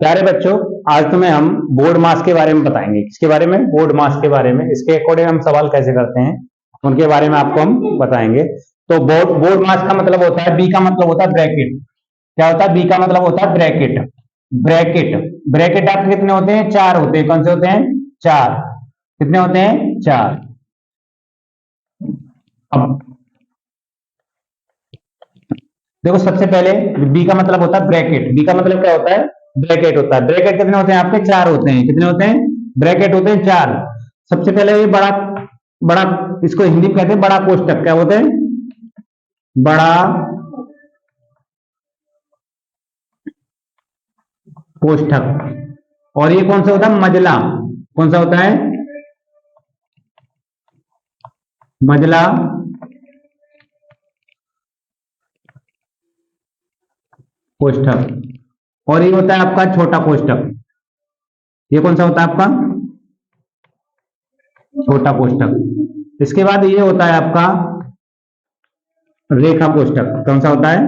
प्यारे बच्चों, आज तुम्हें हम बोर्ड मास के बारे में बताएंगे। किसके बारे में? बोर्ड मास के बारे में। इसके अकॉर्डिंग हम सवाल कैसे करते हैं उनके बारे में आपको हम बताएंगे। तो बोर्ड बोर्ड मास का मतलब होता है, बी का मतलब होता है ब्रैकेट। क्या होता है? बी का मतलब होता है ब्रैकेट। ब्रैकेट ब्रैकेट आपके कितने होते हैं? 4 होते हैं। कौन से होते हैं? 4। कितने होते हैं? 4। अब देखो, सबसे पहले बी का मतलब होता है ब्रैकेट। बी का मतलब क्या होता है? ब्रैकेट होता है। ब्रैकेट कितने होते हैं आपके? 4 होते हैं। कितने होते हैं? ब्रैकेट होते हैं 4। सबसे पहले ये बड़ा बड़ा, इसको हिंदी में कहते हैं बड़ा कोष्टक। क्या होते हैं? बड़ा कोष्ठक। और ये कौन सा होता है? मजला। कौन सा होता है? मजला कोष्ठक। और ये होता है आपका छोटा कोष्ठक। ये कौन सा होता है आपका? छोटा कोष्ठक। इसके बाद ये होता है आपका रेखा कोष्ठक। कौन सा होता है?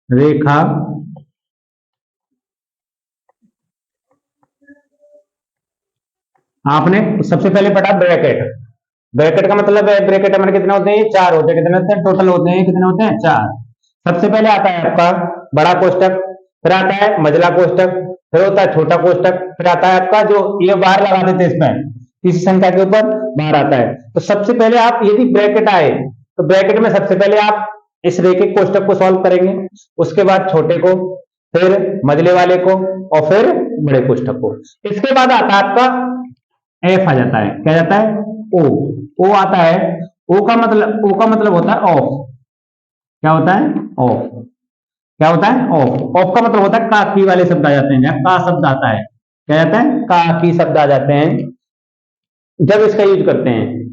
रेखा। आपने सबसे पहले पढ़ा ब्रैकेट। ब्रैकेट का मतलब है, ब्रैकेट हमारे कितने होते हैं? 4 होते हैं। कितने होते हैं टोटल? होते हैं कितने होते हैं? 4। सबसे पहले आता है आपका बड़ा कोष्ठक, फिर आता है मझला कोष्ठक, फिर होता है छोटा कोष्ठक, फिर आता है आपका जो ये बार लगा देते हैं इसमें, इस संख्या के ऊपर बार आता है। तो सबसे पहले आप यदि ब्रैकेट आए तो ब्रैकेट में सबसे पहले आप इस रेखिक कोष्ठक को सॉल्व करेंगे, उसके बाद छोटे को, फिर मझले वाले को, और फिर बड़े कोष्ठक को। इसके बाद आता है आपका एफ आ जाता है। क्या जाता है? ओ। ओ आता है। ओ का मतलब होता है ऑफ। क्या होता है? ऑफ। क्या होता है? ऑफ। ऑफ का मतलब होता है का की वाले शब्द आ जाते हैं। जहां का शब्द आता है, क्या जाता है? का की शब्द आ जाते हैं जब इसका यूज करते हैं।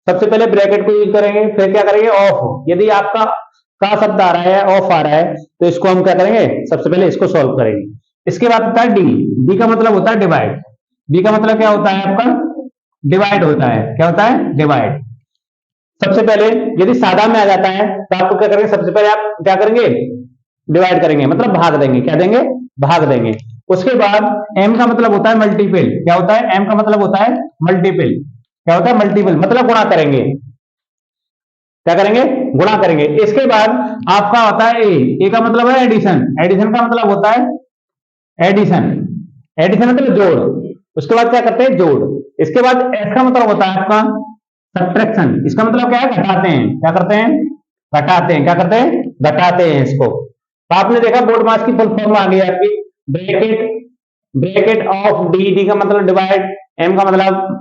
सबसे पहले ब्रैकेट को यूज करेंगे, फिर क्या करेंगे? ऑफ। यदि आपका का शब्द आ रहा है, ऑफ आ रहा है, तो इसको हम क्या करेंगे? सबसे पहले इसको सॉल्व करेंगे। इसके बाद होता है डी। डी का मतलब होता है डिवाइड। डी का मतलब क्या होता है आपका? डिवाइड होता है। क्या होता है? डिवाइड। सबसे पहले यदि सादा में आ जाता है तो आपको क्या करेंगे? सबसे पहले आप क्या करेंगे? डिवाइड करेंगे, मतलब भाग देंगे। क्या देंगे? भाग देंगे। उसके बाद एम का मतलब होता है मल्टीपल। क्या होता है? एम का मतलब होता है मल्टीपल। क्या होता है? मल्टीपल मतलब गुणा करेंगे। क्या करेंगे? गुणा करेंगे। इसके बाद आपका होता है ए। ए का मतलब है एडिशन। एडिशन का मतलब होता है एडिशन। एडिशन मतलब जोड़। उसके बाद क्या करते हैं? जोड़। इसके बाद एस का मतलब होता है आपका सब्ट्रैक्शन। इसका मतलब क्या है? घटाते हैं। क्या करते हैं? घटाते हैं। क्या करते हैं? घटाते हैं इसको। तो आपने देखा बोर्ड मास की फुल फॉर्म आ गई आपकी। Bracket bracket of D. D का मतलब डिवाइड, एम का मतलब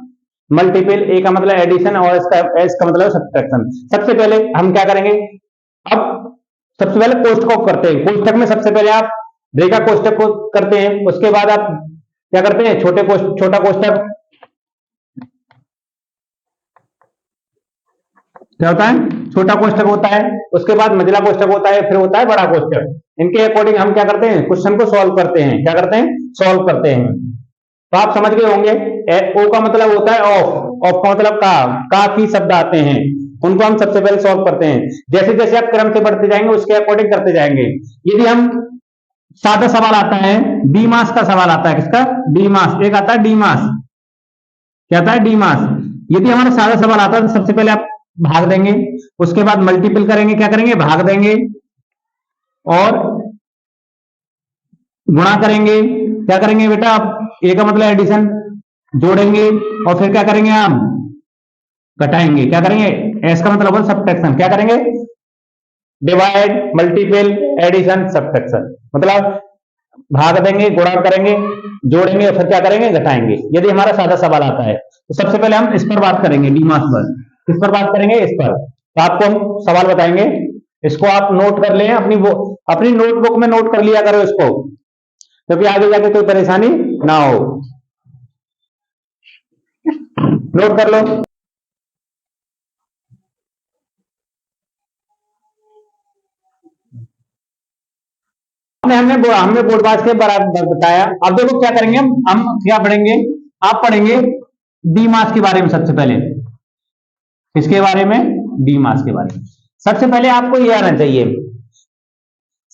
मल्टीपल, ए का मतलब एडिशन, और इसका एस का मतलब सब्ट्रैक्शन। सबसे पहले हम क्या करेंगे? अब सबसे पहले कोष्ठक करते हैं। कोष्ठक में सबसे पहले आप रेखा कोष्ठक को करते हैं, उसके बाद आप क्या करते हैं? छोटा कोष्ठक। क्या होता है? छोटा कोष्ठक होता है। उसके बाद मझला कोष्ठक होता है, फिर होता है बड़ा कोष्ठक। इनके अकॉर्डिंग हम क्या करते हैं? क्वेश्चन को सॉल्व करते हैं। क्या करते हैं? सॉल्व करते हैं। तो आप समझ गए होंगे। ओ का मतलब होता है ऑफ। ऑफ का मतलब का की शब्द आते हैं, उनको हम सबसे पहले सॉल्व करते हैं। जैसे जैसे आप क्रम से बढ़ते जाएंगे उसके अकॉर्डिंग करते जाएंगे। यदि हम सादा सवाल आता है, डी मास का सवाल आता है। किसका? डी मास। एक आता है डी मास। क्या आता है? डी मास। यदि हमारा सादा सवाल आता है तो सबसे पहले आप भाग देंगे, उसके बाद मल्टीपल करेंगे। क्या करेंगे? भाग देंगे और गुणा करेंगे। क्या करेंगे बेटा? आप ए का मतलब एडिशन, जोड़ेंगे, और फिर क्या करेंगे? हम घटाएंगे। क्या करेंगे? एस का मतलब सब्ट्रैक्शन। क्या करेंगे? Divide, multiple, addition, subtraction. मतलब भाग देंगे, गुणा करेंगे, जोड़ेंगे, और फिर क्या करेंगे? घटाएंगे। यदि हमारा सादा सवाल आता है तो सबसे पहले हम इस पर बात करेंगे, डी मास पर। किस पर बात करेंगे? इस पर। तो आपको हम सवाल बताएंगे, इसको आप नोट कर लें। अपनी नोटबुक में नोट कर लिया करो इसको, क्योंकि आगे जाके कोई परेशानी ना हो। नोट कर लो। हमने बोर्डबाज के बराबर बताया। अब देखो क्या करेंगे? हम क्या पढ़ेंगे? आप पढ़ेंगे डी मास के बारे में सबसे पहले। किसके बारे में? डी मास के बारे में। सबसे पहले आपको ये आना चाहिए,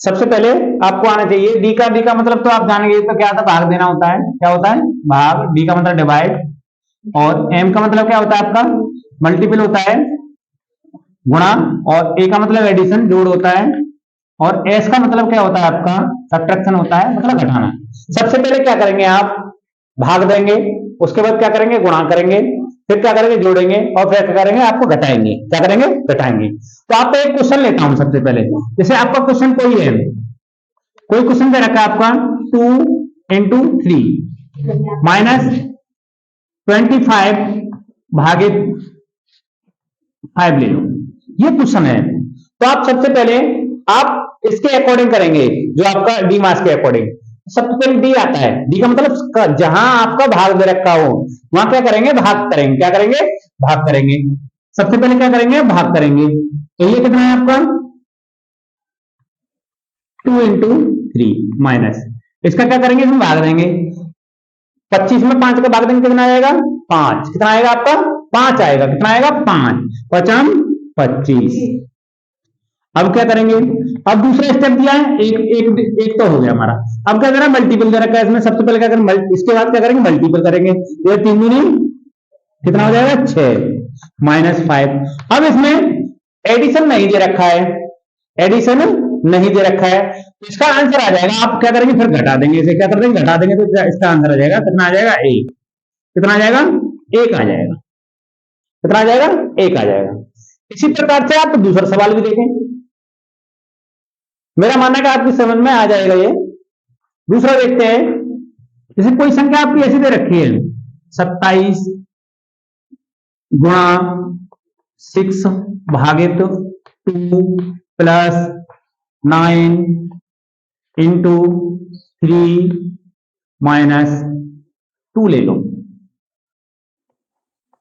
सबसे पहले आपको आना चाहिए डी का मतलब तो आप जानेंगे, तो क्या होता है, भाग देना होता है। क्या होता है, भाग। डी का मतलब डिवाइड, और एम का मतलब क्या होता है आपका, मल्टीपल होता है, गुणा, और ए का मतलब एडिशन, जोड़ होता है, और एस का मतलब क्या होता है आपका, सब्ट्रैक्शन होता है, मतलब घटाना। सबसे पहले क्या करेंगे आप, भाग देंगे, उसके बाद क्या करेंगे, गुणा करेंगे, फिर क्या करेंगे, जोड़ेंगे, और फिर क्या करेंगे, आपको घटाएंगे। क्या करेंगे, घटाएंगे। तो आपको एक क्वेश्चन लेता हूं सबसे पहले। जैसे आपका क्वेश्चन कोई क्वेश्चन दे रखा है आपका 2 × 3 माइनस 25 भागित 5 ले लो, ये क्वेश्चन है। तो आप सबसे पहले आप इसके अकॉर्डिंग करेंगे, जो आपका डी मास के अकॉर्डिंग। सबसे पहले डी आता है, डी का मतलब जहां आपका भाग दे रखा हो वहां क्या करेंगे, भाग करेंगे। क्या करेंगे, भाग करेंगे। सबसे पहले क्या करेंगे, भाग करेंगे। तो ये कितना है आपका 2 × 3 माइनस, इसका क्या करेंगे, हम भाग देंगे। 25 में 5 का भाग देंगे, कितना आएगा, 5। कितना आएगा आपका, 5 आएगा। कितना आएगा, 5 5 25। अब क्या करेंगे, अब दूसरा स्टेप दिया है, एक तो हो गया हमारा। अब क्या करें, मल्टीपल दे रखा है इसमें। सबसे पहले क्या करेंगे, इसके बाद क्या करेंगे, मल्टीपल करेंगे। ये 3 दूनी कितना हो जाएगा, 6 माइनस 5। अब इसमें एडिशन नहीं दे रखा है, एडिशन नहीं दे रखा है, तो इसका आंसर आ जाएगा। आप क्या करेंगे, फिर घटा देंगे इसे। क्या कर देंगे, घटा देंगे, तो इसका आंसर आ जाएगा, कितना आ जाएगा, 1। कितना आ जाएगा, 1 आ जाएगा। कितना आ जाएगा, 1 आ जाएगा। इसी प्रकार से आप दूसरा सवाल भी देखें, मेरा मानना है कि आपकी समझ में आ जाएगा ये। दूसरा देखते हैं, जैसे कोई संख्या आपकी ऐसी दे रखी है 27 गुणा 6 भागित 2 प्लस 9 इंटू 3 माइनस 2 ले लो।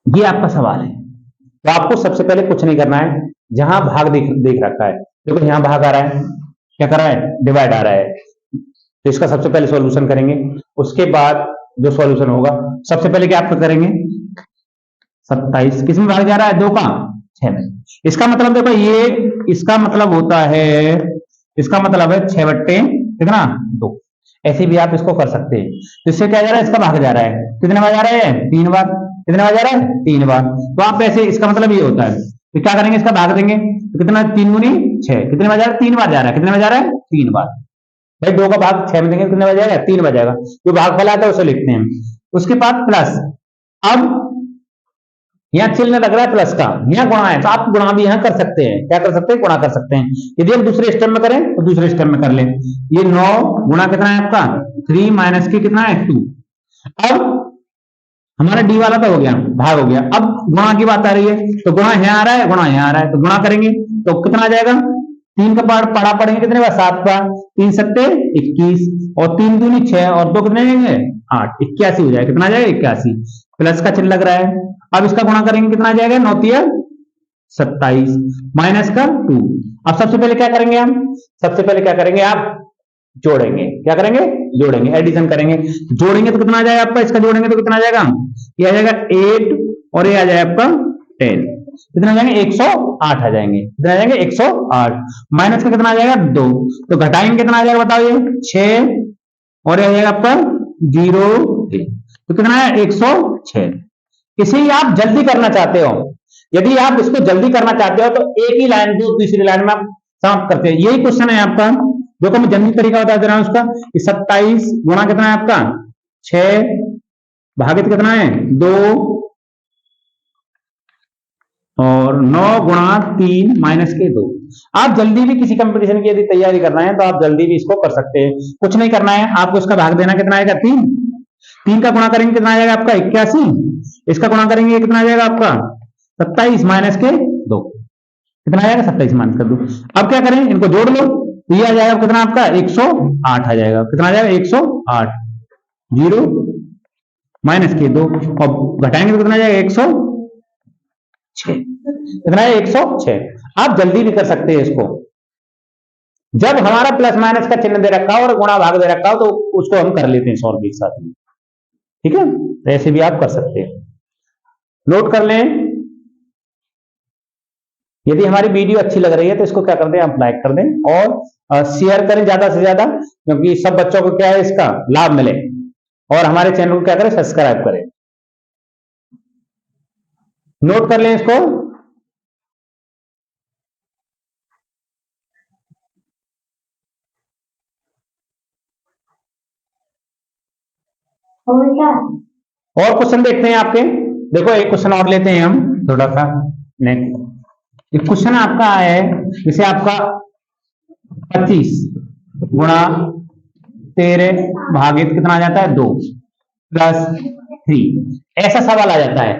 ये आपका सवाल है। तो आपको सबसे पहले कुछ नहीं करना है, जहां भाग देख रखा है, देखो यहां भाग आ रहा है, क्या कर रहा है, डिवाइड आ रहा है, तो इसका सबसे पहले सॉल्यूशन करेंगे। उसके बाद जो सॉल्यूशन होगा, सबसे पहले क्या आपको करेंगे, 27 किस में भाग जा रहा है, 2 का 6 में। इसका मतलब देखो, ये इसका मतलब होता है, इसका मतलब है 6 बट्टे कितना, 2। ऐसे भी आप इसको कर सकते हैं। तो इससे क्या जा रहा है, इसका भाग जा रहा है, कितने बार जा रहा है, 3 बार। कितने बार जा रहा है, 3 बार। तो आप ऐसे, इसका मतलब ये होता है, तो क्या करेंगे, इसका भाग देंगे, तो कितना, 3 दूनी 6। कितने बार जा रहा है, 3 बार जा रहा है। कितने बार जा रहा है, 3 बार। भाई 2 का भाग 6 में देंगे, कितने बार जाएगा, 3 बार जाएगा। जो भागफल आता है उसे लिखते हैं। उसके बाद प्लस, अब यहाँ चिन्ह लग रहा है प्लस का, यहाँ गुणा है, तो आप गुणा भी यहाँ कर सकते हैं। क्या कर सकते हैं, गुणा कर सकते हैं। यदि हम दूसरे स्टेप में करें तो दूसरे स्टेप में कर लें। ये 9 गुणा कितना है आपका, 3 माइनस के कितना है, 2। अब हमारा डी वाला तो हो गया, भाग हो गया। अब गुणा की बात आ रही है, तो गुणा यहाँ आ रहा है, गुणा यहाँ आ रहा है, तो गुणा करेंगे तो कितना आ जाएगा, 3 का पढ़ा पड़ेंगे, कितने बार, 7 बार। 3 सत्ते 21, और 3 दूनी 6, और 2 कितने देंगे, 8। 81 हो जाएगा। कितना आ जाएगा, 81। प्लस का चिन्ह लग रहा है। अब इसका गुणा करेंगे, कितना आ जाएगा, 9 तिया 27 माइनस का 2। अब सबसे पहले क्या करेंगे, हम सबसे पहले क्या करेंगे, आप जोड़ेंगे। क्या करेंगे, जोड़ेंगे, एडिशन करेंगे। जोड़ेंगे तो कितना आ जाएगा आपका, इसका जोड़ेंगे तो कितना आ जाएगा, ये आ जाएगा 8, और ये आ जाएगा आपका 10। कितना आ जाएंगे, 108 आ जाएंगे। कितना आ जाएंगे, 108। माइनस का कितना आ जाएगा, 2। तो घटाएंगे कितना आ जाएगा, बताओ, ये 6, और ये आ जाएगा आपका 0। तो कितना है, 106। इसे ही आप जल्दी करना चाहते हो, यदि आप इसको जल्दी करना चाहते हो तो एक ही लाइन को दूसरी लाइन में आप समाप्त करते हैं। यही क्वेश्चन है आपका, जो कि मैं जल्दी तरीका बता दे रहा हूं उसका। 27 गुणा कितना है आपका, 6 भागित कितना है, 2, और 9 गुणा 3 माइनस के 2। आप जल्दी भी किसी कंपटीशन की यदि तैयारी करना है तो आप जल्दी भी इसको कर सकते हैं। कुछ नहीं करना है, आपको इसका भाग देना कितना आएगा, 3। 3 का गुणा करेंगे, कितना आ जाएगा आपका, 81। इसका गुणा करेंगे, कितना आ जाएगा आपका, 27 माइनस के 2। कितना आ जाएगा, 27 माइनस कर 2। अब क्या करें, इनको जोड़ लो, तो ये आ जाएगा कितना आपका, 108 आ जाएगा। कितना आ जाएगा, 108। 0 माइनस के 2, और घटाएंगे तो कितना आ जाएगा, 106। कितना है, 106। आप जल्दी भी कर सकते हैं इसको। जब हमारा प्लस माइनस का चिन्ह दे रखा हो और गुणा भाग दे रखा हो तो उसको हम कर लेते हैं सॉल्व एक साथ में। ठीक है, तो ऐसे भी आप कर सकते हैं। नोट कर लें। यदि हमारी वीडियो अच्छी लग रही है तो इसको क्या कर दें, आप लाइक कर दें, और शेयर करें ज्यादा से ज्यादा, क्योंकि सब बच्चों को क्या है इसका लाभ मिले, और हमारे चैनल को क्या करें सब्सक्राइब करें। नोट कर लें इसको। और क्वेश्चन देखते हैं आपके। देखो एक क्वेश्चन और लेते हैं हम थोड़ा सा। नेक्स्ट एक क्वेश्चन आपका आया है, जैसे आपका 25 गुणा 13 भागित कितना आ जाता है 2 प्लस 3, ऐसा सवाल आ जाता है।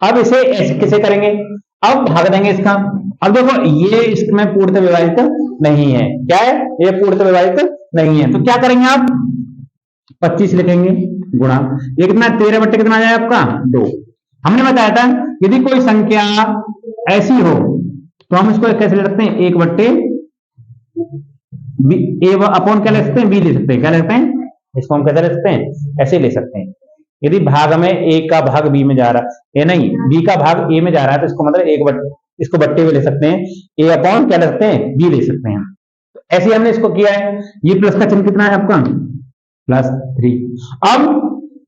अब इसे ऐसे कैसे करेंगे, अब भाग देंगे इसका। अब देखो ये इसमें पूर्णतः विभाजित नहीं है, क्या है ये पूर्णतः विभाजित नहीं है, तो क्या करेंगे आप 25 लिखेंगे गुणा ये कितना 13 बट्टे कितना आ जाएगा आपका 2। हमने बताया था यदि कोई संख्या ऐसी हो तो हम इसको कैसे ले सकते हैं 1 बट्टे ए अपॉन क्या ले सकते हैं बी ले सकते हैं, क्या ले सकते हैं इसको हम कैसे ले सकते हैं ऐसे ले सकते हैं। यदि भाग में ए का भाग बी में जा रहा है, नहीं बी का भाग ए में जा रहा है, तो इसको मतलब एक बट्टे इसको बट्टे में ले सकते हैं, ए अपॉन क्या ले सकते हैं बी ले सकते हैं। तो ऐसे हमने इसको किया है। ये प्लस का चिन्ह कितना है आपका +3। अब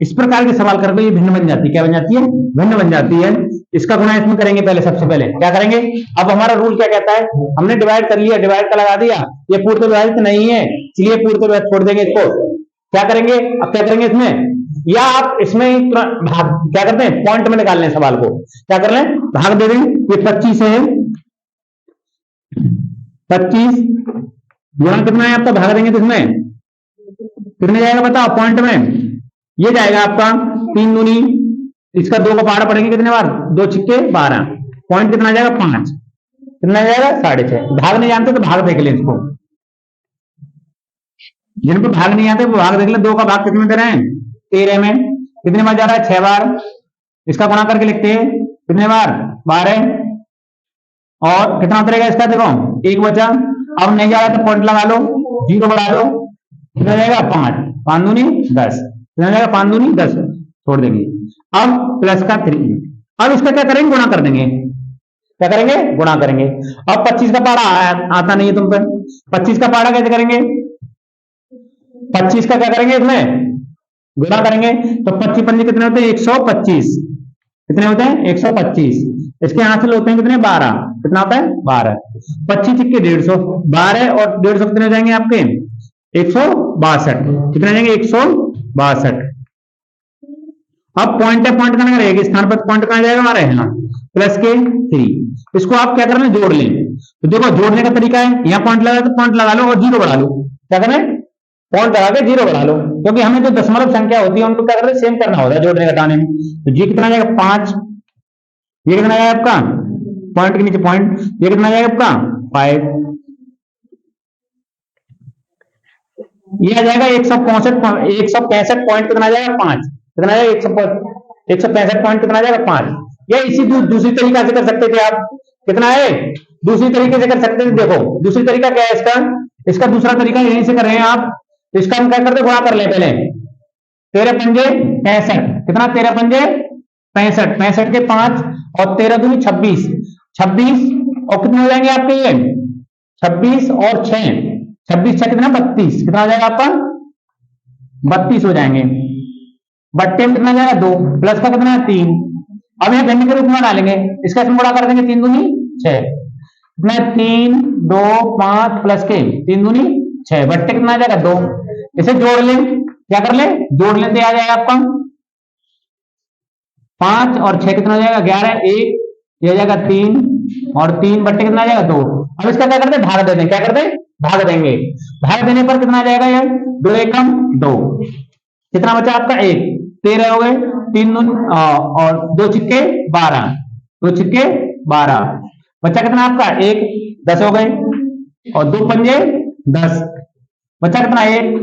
इस प्रकार के सवाल करके ये भिन्न बन जाती है, क्या बन जाती है भिन्न बन जाती है। इसका गुणा इसमें करेंगे, पहले सबसे पहले क्या करेंगे, अब हमारा रूल क्या कहता है, हमने डिवाइड कर लिया, डिवाइड का लगा दिया, ये पूर्णतः विभाजित नहीं है, चलिए पूर्णतः विभाजित छोड़ देंगे इसको। क्या करेंगे, अब क्या करेंगे इसमें, या आप इसमें भाग क्या करते हैं पॉइंट में निकाल लें सवाल को, क्या कर लें भाग दे दें। ये 25 है, 25 गुणा कितना है आपका, भाग देंगे तो इसमें कितने जाएगा बताओ पॉइंट में, ये जाएगा आपका 3 दूनी, इसका 2 का पहाड़ा पड़ेंगे कितने बार 2 छिक्के 12, पॉइंट कितना जाएगा 5, कितना जाएगा 6.5। भाग नहीं जानते तो भाग देख लें इसको, जिनको भाग नहीं आते वो भाग देख लें। 2 का भाग कितने में दे रहे हैं 13 में, कितने बार जा रहा है 6 बार, इसका गुणा करके लिखते हैं कितने बार 12, और कितना उतरेगा इसका देखो 1 बचा। अब नहीं जा रहा तो पॉइंट लगा लो, 0 बढ़ा लो, कितना जाएगा 5, 5 दूनी 10, कितना जाएगा 5 दूनी 10, छोड़ देंगे। अब प्लस का 3, अब इसका क्या करेंगे गुणा कर देंगे, क्या करेंगे गुणा करेंगे। अब 25 का पहाड़ा आता नहीं है तुम पर, 25 का पहाड़ा कैसे करेंगे, 25 का क्या करेंगे इसमें गुणा करेंगे, तो 25 पंजे कितने होते हैं 125, कितने होते हैं 125, इसके हासिल होते हैं कितने 12, कितना होता है 12, 25 के 150, 12 और 150 कितने हो जाएंगे आपके 162, कितने जाएंगे 162। अब पॉइंट है, पॉइंट कहां रहेगा स्थान पर, पॉइंट कहां जाएगा हमारे यहाँ प्लस के 3, इसको आप क्या करना जोड़ लें। तो देखो जोड़ने का तरीका है, यहाँ पॉइंट लगा तो पॉइंट लगा लो और 0 बढ़ा लो, क्या करें पॉइंट लगा के 0 बढ़ा लो, क्योंकि हमें जो दशमलव संख्या होती है उनको क्या करते हैं सेम करना होता है जोड़ने घटाने में। तो ये कितना जाएगा 5, ये कितना जाएगा आपका पॉइंट के नीचे पॉइंट, ये कितना जाएगा आपका 5, ये आ जाएगा 165 पॉइंट कितना जाएगा 5, कितना जाएगा 165 पॉइंट कितना जाएगा 5। या इसी दूसरी तरीका से कर सकते थे आप, कितना है दूसरी तरीके से कर सकते थे। देखो दूसरी तरीका क्या है इसका, इसका दूसरा तरीका यहीं से कर रहे हैं आप, इसका हम क्या करते गुणा कर ले पहले, 13 पंजे 65, कितना 13 पंजे 65, 65 के 5 और 13 दूनी 26, 26 और कितने हो जाएंगे आपके ये 26 और 6, 26 6 कितना 32, कितना हो जाएगा आपका 32 हो जाएंगे। बट्टे में कितना जाएगा 2, प्लस का कितना है 3, अब यह घंटे के रूप में डालेंगे, इसका इसमें गुणा कर देंगे 3 दूनी 6, कितना 3 2 5 प्लस के 3 दूनी 6, बट्टे कितना आ जाएगा 2, इसे जोड़ लें, क्या कर लें जोड़ लेते आ जाएगा आपका 5 और 6 कितना हो जाएगा 11, 1 ये जाएगा 3 और 3 बट्टे कितना आ जाएगा 2। अब इसका क्या करते हैं भाग दे दें, क्या करते हैं भाग देंगे, भाग देने पर कितना आ जाएगा यार 2 एकम 2, कितना बचा आपका 1, 13 हो गए, 3 और 2 छिक्के 12, 2 छिक्के 12, बच्चा कितना आपका 1, 10 हो गए और 2 पंजे 10, बच्चा कितना 1,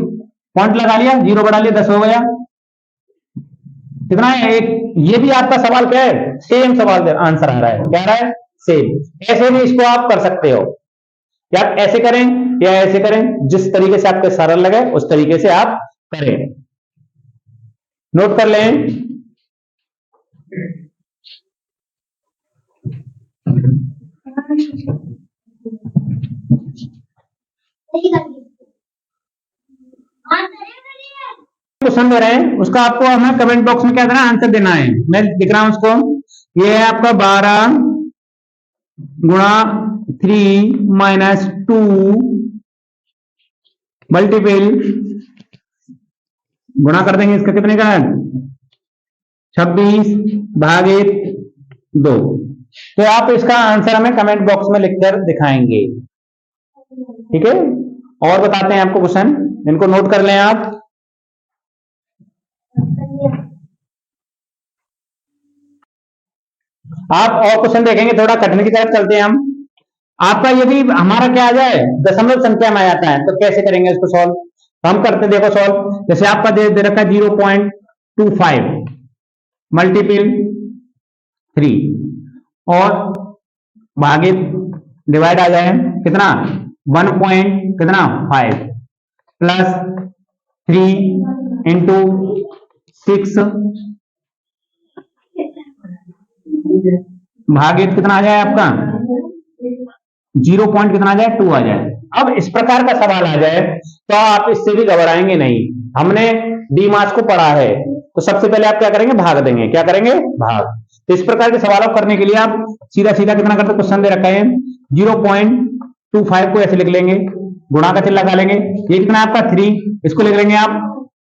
पॉइंट लगा लिया 0 बढ़ा लिया 10 हो गया, कितना है 1। ये भी आपका सवाल क्या है सेम सवाल आंसर आ रहा है, क्या आ रहा है सेम। ऐसे भी इसको आप कर सकते हो, या आप ऐसे करें या ऐसे करें, जिस तरीके से आपको सरल लगे उस तरीके से आप करें। नोट कर लें। क्वेश्चन दे रहे हैं, उसका आपको हमें कमेंट बॉक्स में क्या देना, आंसर देना है। मैं लिख रहा हूं उसको। ये है आपका 12 गुणा 3 माइनस 2 मल्टीपल, गुणा कर देंगे इसका कितने का है, 26 भागित 2। तो आप इसका आंसर हमें कमेंट बॉक्स में लिखकर दिखाएंगे, ठीक है। और बताते हैं आपको क्वेश्चन, इनको नोट कर लें आप। आप और क्वेश्चन देखेंगे, थोड़ा कठिन की तरफ चलते हैं हम। आपका यदि हमारा क्या आ जाए, दशमलव संख्या में आ जाता है, तो कैसे करेंगे इसको सॉल्व। हम करते हैं, देखो सॉल्व। जैसे आपका दे रखा है 0.25 मल्टीपल 3 और भागित डिवाइड आ जाए कितना 1 पॉइंट कितना 5 प्लस 3 इंटू 6 भागित कितना आ जाए आपका 0 पॉइंट कितना आ जाए 2 आ जाए। अब इस प्रकार का सवाल आ जाए तो आप इससे भी घबराएंगे नहीं। हमने डी मास को पढ़ा है, तो सबसे पहले आप क्या करेंगे, भाग देंगे। क्या करेंगे, भाग। तो इस प्रकार के सवालों करने के लिए आप सीधा सीधा कितना करते, क्वेश्चन दे रखा है 0.25 को ऐसे लिख लेंगे, गुणा का चिन्ह लगा लेंगे। ये कितना आपका 3, इसको लिख लेंगे आप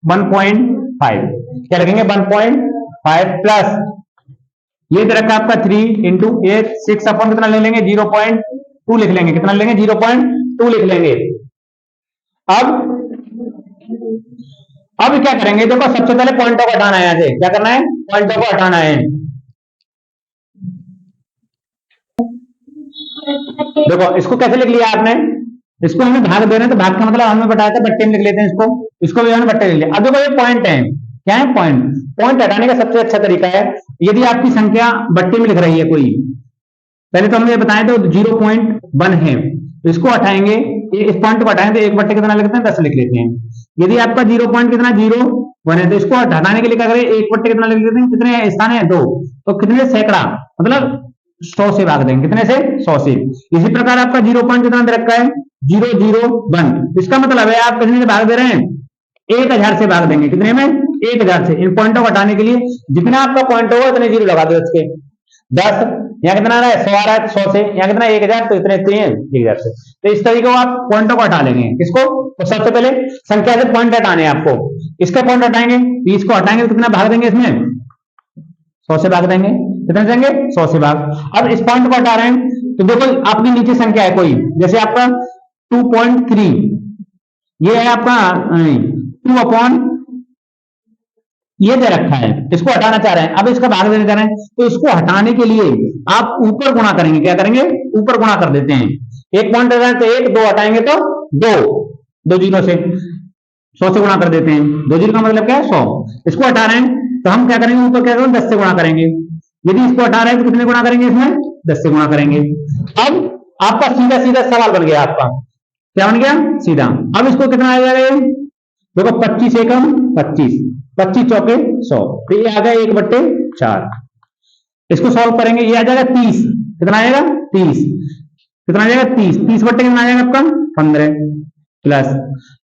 1.5। क्या लिखेंगे 1.5 प्लस ये दे रखा आपका 3 इंटू 8 6 अपन कितना ले लेंगे 0.2 लिख लेंगे। कितना लेंगे 0.2 लिख लेंगे। अब क्या करेंगे, देखो सबसे पहले पॉइंटों को हटाना है। यहाँ से क्या करना है, पॉइंटों को हटाना है। देखो इसको कैसे लिख लिया आपने, इसको हमें भाग दे रहे हैं तो भाग का मतलब हमें बताया था बट्टे में लिख लेते हैं इसको भी हमने बट्टे लिख लिया। अब देखो ये पॉइंट है, क्या है पॉइंट। पॉइंट हटाने का सबसे अच्छा तरीका है, यदि आपकी संख्या बट्टे में लिख रही है कोई, पहले तो हमने बताया तो 0.1 है, तो इसको हटाएंगे, इस पॉइंट को हटाएं तो एक बट्टे कितना लिखते हैं 10 लिख लेते हैं। यदि आपका 0 पॉइंट कितना 0.1 है, तो इसको हटाने के लिए क्या करें, एक बट्टे कितना लिख लेते हैं, कितने स्थान है 2, तो कितने सैकड़ा मतलब 100 से भाग देंगे। कितने से 100 से। इसी प्रकार आपका 0 पॉइंट कितना दे रखा है 001, इसका मतलब है आप कितने से भाग दे रहे हैं 1000 से भाग देंगे। कितने में 1000 से। इन पॉइंटों को हटाने के लिए जितना आपका पॉइंट होगा उतने जीरो लगा दो इसके। 10 यहाँ कितना आ रहा है 100 आ रहा है 100 से, यहाँ कितना 1000 तो इतने 1000 से। तो इस तरीके को आप पॉइंटों को हटा लेंगे। किसको, तो सबसे पहले संख्या से पॉइंट हटाने हैं आपको। इसका पॉइंट हटाएंगे, 20 को हटाएंगे तो कितना भाग देंगे इसमें 100 से भाग देंगे। कितने देंगे 100 से भाग। अब इस पॉइंट को हटा रहे हैं तो देखो आपकी नीचे संख्या है कोई, जैसे आपका 2.3 ये है आपका 2 अपॉन ये दे रखा है, इसको हटाना चाह रहे हैं। अब इसका भाग देना चाह रहे हैं तो इसको हटाने के लिए आप ऊपर गुणा करेंगे। क्या करेंगे, ऊपर गुणा कर देते हैं। एक पॉइंट हटाएंगे तो 1, 2 हटाएंगे तो 2 जीरो से 100 से गुणा कर देते हैं। 2 जीरो का मतलब क्या है 100। इसको हटा रहे हैं तो हम क्या करेंगे, ऊपर क्या करेंगे 10 से गुणा करेंगे। यदि इसको हटा रहे हैं तो कितने गुणा करेंगे, इसमें 10 से गुणा करेंगे। अब आपका सीधा सीधा सवाल बन गया। आपका क्या बन गया, सीधा। अब इसको कितना आ जाएगा, देखो 25 एकम 25, 25 चौके 100, तो ये आ गया 1/4। इसको सॉल्व करेंगे, ये आ जाएगा 30। कितना आएगा 30, कितना आ जाएगा 30, 30 बट्टे कितना आ जाएगा आपका 15 प्लस।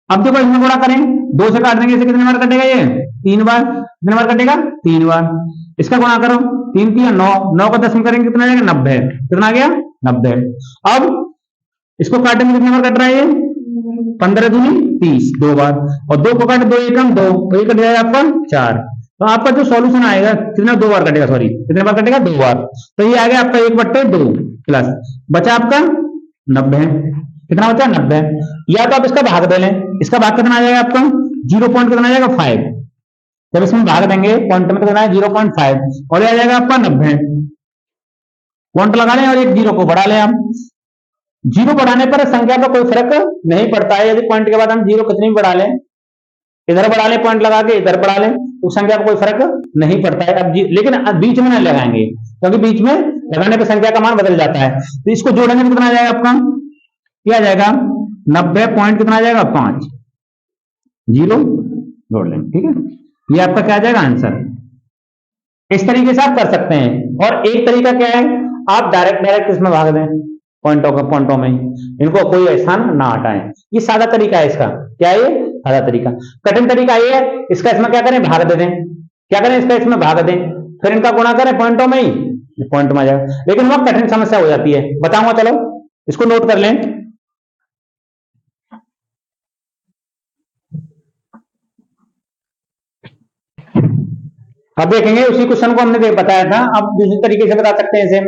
अब देखो इसमें गुणा करें, 2 से काट देंगे, इसे कितने बार कटेगा, ये 3 बार। कितने बार कटेगा 3 बार। इसका गुणा करो, 3 3 9, 9 का 10 में करेंगे कितना आ जाएगा 90। कितना आ गया 90। अब इसको काटेंगे कितने बार कट रहा है ये 15 दूनी 30, 2 बार। और 2 को काटे 2 एकम 2, तो ये कट जाएगा आपका 4। तो आपका जो सॉल्यूशन आएगा कितना 2 बार कटेगा, सॉरी कितने बार कटेगा 2 बार। तो ये आ गया आपका 1/2 प्लस बचा आपका 90। कितना बचा 90। या तो आप इसका भाग दे लें, इसका भाग कितना आ जाएगा आपका 0 पॉइंट कितना आ जाएगा 5। जब इसमें भाग देंगे पॉइंट में कितना है 0.5 और ये आ जाएगा आपका 90। पॉइंट लगा लें और एक जीरो को बढ़ा लें। हम जीरो बढ़ाने पर संख्या का कोई फर्क नहीं पड़ता है। यदि पॉइंट के बाद हम जीरो कितनी भी बढ़ा लें, इधर बढ़ा लें पॉइंट लगा के, इधर बढ़ा लें, तो संख्या का कोई फर्क नहीं पड़ता है। अब लेकिन बीच में नहीं लगाएंगे, क्योंकि बीच में लगाने पर संख्या का मान बदल जाता है। तो इसको जोड़ने में कितना आ जाएगा आपका, क्या आ जाएगा 90 पॉइंट कितना आ जाएगा 5, जीरो जोड़ लेंगे। ठीक है, ये आपका क्या आ जाएगा आंसर। इस तरीके से आप कर सकते हैं। और एक तरीका क्या है, आप डायरेक्ट इसमें भाग दें। पॉइंटों में इनको कोई स्थान ना हटाएं। ये सादा तरीका है इसका। क्या है ये? सादा तरीका। कठिन तरीका ये है, इसका इसमें क्या करें? भाग दे दें। क्या करें? इसका इसमें भाग दें, फिर इनका गुणा करें पॉइंटों में ही, पॉइंट में आ जाएगा। लेकिन वह कठिन समस्या हो जाती है, बताऊंगा, चलो इसको नोट कर लें। अब देखेंगे उसी क्वेश्चन को हमने बताया था, अब दूसरी तरीके से बता सकते हैं इसे।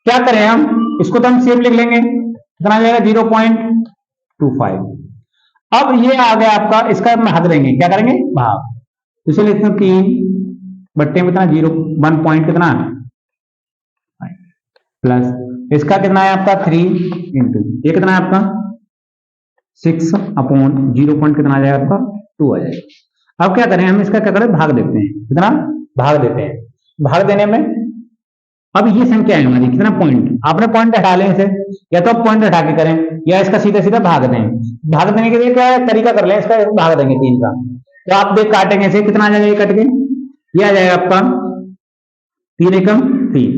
क्या करें हम? इसको तो हम सेम लिख लेंगे, कितना आ जाएगा? 0.25। अब ये आ गया आपका, इसका भाग देंगे, क्या करेंगे? भाग। तो इसे लिखते हैं 3 बट्टे में कितना? 1 पॉइंट कितना प्लस इसका कितना है आपका? 3 इंटू ये कितना है आपका? 6 अपॉन 0 पॉइंट कितना आ जाएगा आपका? 2 आ जाएगा। अब क्या करें हम? इसका क्या करें? भाग देते हैं। कितना भाग देते हैं? भाग देने में अब ये संख्या है हमारी, कितना? पॉइंट। आपने पॉइंट हटा लें इसे, या तो आप पॉइंट हटा के करें या इसका सीधा सीधा भाग दें। भाग देने के लिए क्या है तरीका कर लें, इसका भाग देंगे 3 का, तो आप देख काटेंगे इसे, कितना आ जाएगा? कट के ये आ जाएगा आपका 3 एकम 3,